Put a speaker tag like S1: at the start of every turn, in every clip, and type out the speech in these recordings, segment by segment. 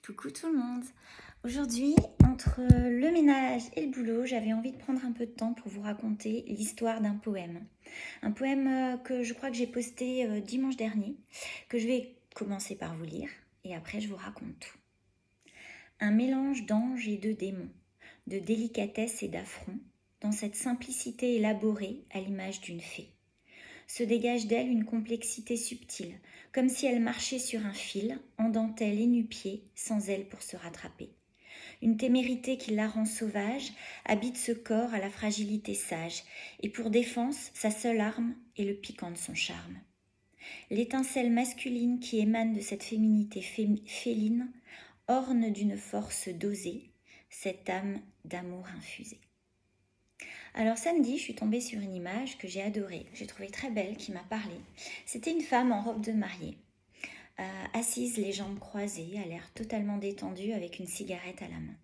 S1: Coucou tout le monde. Aujourd'hui, entre le ménage et le boulot, j'avais envie de prendre un peu de temps pour vous raconter l'histoire d'un poème. Un poème que je crois que j'ai posté dimanche dernier, que je vais commencer par vous lire et après je vous raconte tout. Un mélange d'anges et de démons, de délicatesse et d'affront, dans cette simplicité élaborée à l'image d'une fée. Se dégage d'elle une complexité subtile, comme si elle marchait sur un fil, en dentelle et nu-pied, sans elle pour se rattraper. Une témérité qui la rend sauvage habite ce corps à la fragilité sage, et pour défense, sa seule arme est le piquant de son charme. L'étincelle masculine qui émane de cette féminité féline orne d'une force dosée cette âme d'amour infusée. Alors samedi, je suis tombée sur une image que j'ai adorée, que j'ai trouvée très belle, qui m'a parlé. C'était une femme en robe de mariée, assise les jambes croisées, à l'air totalement détendue avec une cigarette à la main.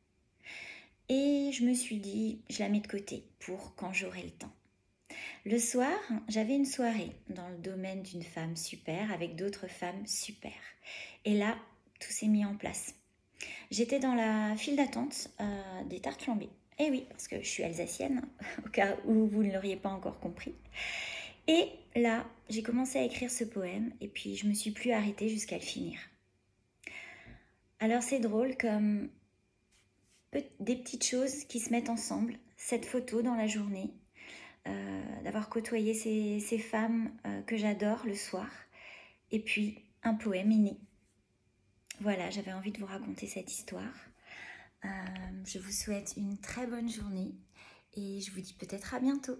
S1: Et je me suis dit, je la mets de côté pour quand j'aurai le temps. Le soir, j'avais une soirée dans le domaine d'une femme super avec d'autres femmes super. Et là, tout s'est mis en place. J'étais dans la file d'attente des tartes flambées. Eh oui, parce que je suis alsacienne, au cas où vous ne l'auriez pas encore compris. Et là, j'ai commencé à écrire ce poème et puis je me suis plus arrêtée jusqu'à le finir. Alors c'est drôle comme des petites choses qui se mettent ensemble. Cette photo dans la journée, d'avoir côtoyé ces femmes que j'adore le soir, et puis un poème inné. Voilà, j'avais envie de vous raconter cette histoire. Je vous souhaite une très bonne journée et je vous dis peut-être à bientôt.